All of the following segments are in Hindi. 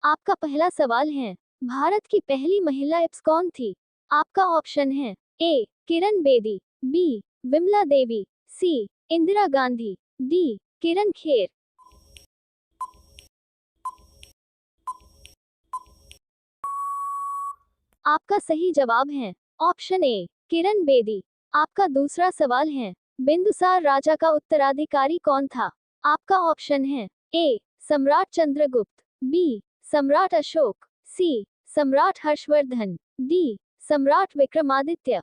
आपका पहला सवाल है, भारत की पहली महिला एप्स कौन थी? आपका ऑप्शन है ए किरण बेदी, बी विमला देवी, सी इंदिरा गांधी, डी किरण खेर। आपका सही जवाब है ऑप्शन ए किरण बेदी। आपका दूसरा सवाल है, बिंदुसार राजा का उत्तराधिकारी कौन था? आपका ऑप्शन है ए सम्राट चंद्रगुप्त, बी सम्राट अशोक, सी सम्राट हर्षवर्धन, डी सम्राट विक्रमादित्य।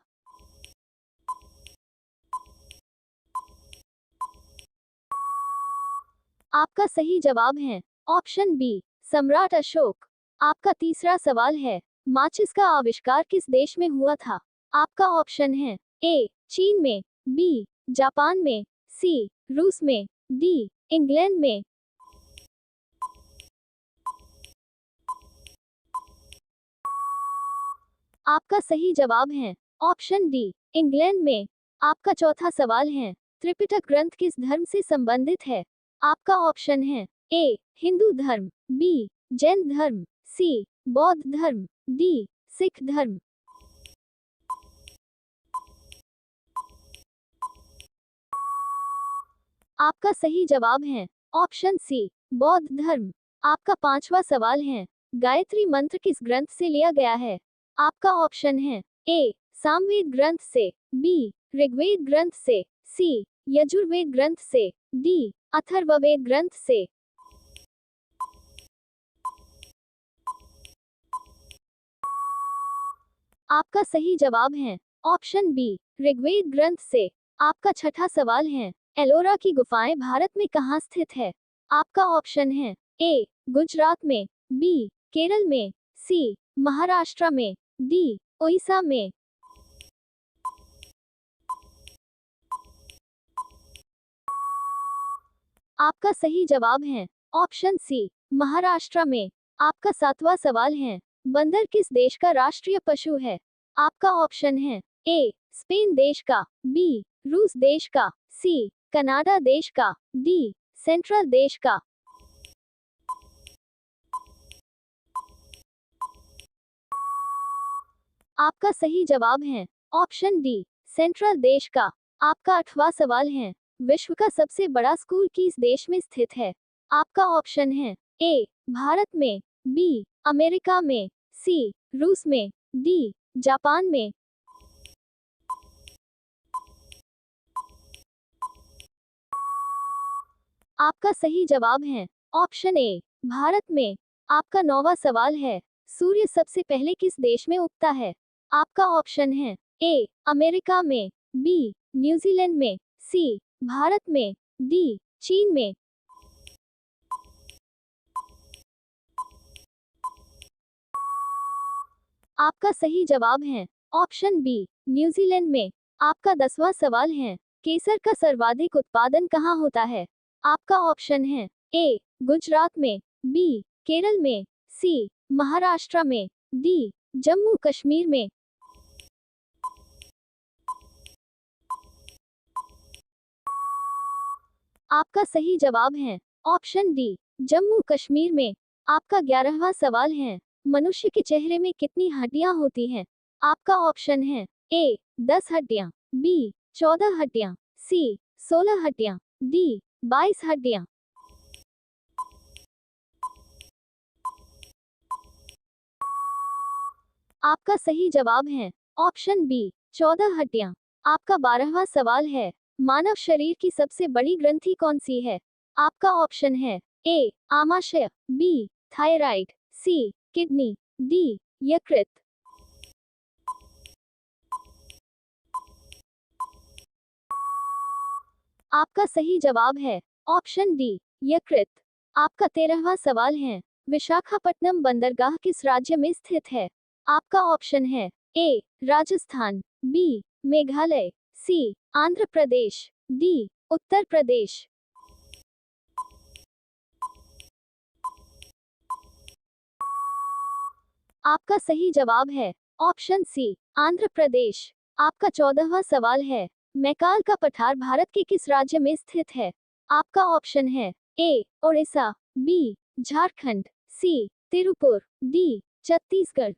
आपका सही जवाब है ऑप्शन बी सम्राट अशोक। आपका तीसरा सवाल है, माचिस का आविष्कार किस देश में हुआ था? आपका ऑप्शन है ए चीन में, बी जापान में, सी रूस में, डी इंग्लैंड में। आपका सही जवाब है ऑप्शन डी इंग्लैंड में। आपका चौथा सवाल है, त्रिपिटक ग्रंथ किस धर्म से संबंधित है? आपका ऑप्शन है ए हिंदू धर्म, बी जैन धर्म, सी बौद्ध धर्म, डी सिख धर्म। आपका सही जवाब है ऑप्शन सी बौद्ध धर्म। आपका पांचवा सवाल है, गायत्री मंत्र किस ग्रंथ से लिया गया है? आपका ऑप्शन है ए सामवेद ग्रंथ से, बी ऋग्वेद ग्रंथ से, सी यजुर्वेद ग्रंथ से, डी अथर्ववेद ग्रंथ से। आपका सही जवाब है ऑप्शन बी ऋग्वेद ग्रंथ से। आपका छठा सवाल है, एलोरा की गुफाएं भारत में कहाँ स्थित है? आपका ऑप्शन है ए गुजरात में, बी केरल में, सी महाराष्ट्र में, डी ओडिशा में। आपका सही जवाब है ऑप्शन सी महाराष्ट्र में। आपका सातवां सवाल है, बंदर किस देश का राष्ट्रीय पशु है? आपका ऑप्शन है ए स्पेन देश का, बी रूस देश का, सी कनाडा देश का, डी सेंट्रल देश का। आपका सही जवाब है ऑप्शन डी सेंट्रल देश का। आपका आठवां सवाल है, विश्व का सबसे बड़ा स्कूल किस देश में स्थित है? आपका ऑप्शन है ए भारत में, बी अमेरिका में, सी रूस में, डी जापान में। आपका सही जवाब है ऑप्शन ए भारत में। आपका नौवां सवाल है, सूर्य सबसे पहले किस देश में उगता है? आपका ऑप्शन है ए अमेरिका में, बी न्यूजीलैंड में, सी भारत में, डी चीन में। आपका सही जवाब है ऑप्शन बी न्यूजीलैंड में। आपका 10वां सवाल है, केसर का सर्वाधिक उत्पादन कहाँ होता है? आपका ऑप्शन है ए गुजरात में, बी केरल में, सी महाराष्ट्र में, डी जम्मू कश्मीर में। आपका सही जवाब है ऑप्शन डी जम्मू कश्मीर में। आपका 11वां सवाल है, मनुष्य के चेहरे में कितनी हड्डियां होती हैं? आपका ऑप्शन है ए 10 हड्डियां, बी 14 हड्डियां, सी 16 हड्डियां, डी 22 हड्डियां। आपका सही जवाब है ऑप्शन बी 14 हड्डियां। आपका 12वां सवाल है, मानव शरीर की सबसे बड़ी ग्रंथि कौन सी है? आपका ऑप्शन है ए आमाशय, B thyroid, C kidney, D यकृत। आपका सही जवाब है ऑप्शन डी यकृत। आपका 13वां सवाल है, विशाखापट्टनम बंदरगाह किस राज्य में स्थित है? आपका ऑप्शन है ए राजस्थान, बी मेघालय, सी आंध्र प्रदेश, डी उत्तर प्रदेश। आपका सही जवाब है ऑप्शन सी आंध्र प्रदेश। आपका 14वां सवाल है, मैकाल का पठार भारत के किस राज्य में स्थित है? आपका ऑप्शन है ए ओडिशा, बी झारखंड, सी तिरुपुर। डी, छत्तीसगढ़।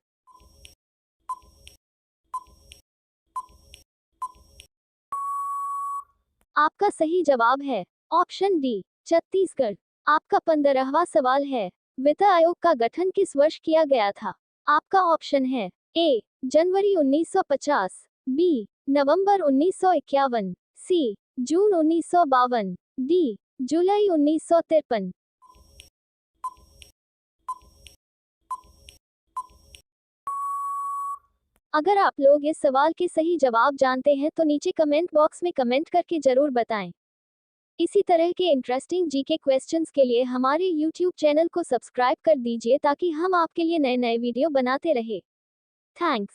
आपका सही जवाब है ऑप्शन डी, छत्तीसगढ़। आपका 15वां सवाल है, वित्त आयोग का गठन किस वर्ष किया गया था? आपका ऑप्शन है ए, जनवरी 1950, बी, नवंबर 1951, सी, जून 1952, डी, जुलाई 1953। अगर आप लोग इस सवाल के सही जवाब जानते हैं तो नीचे कमेंट बॉक्स में कमेंट करके जरूर बताएं। इसी तरह के इंटरेस्टिंग जीके क्वेश्चंस के लिए हमारे YouTube चैनल को सब्सक्राइब कर दीजिए ताकि हम आपके लिए नए नए वीडियो बनाते रहे। थैंक्स।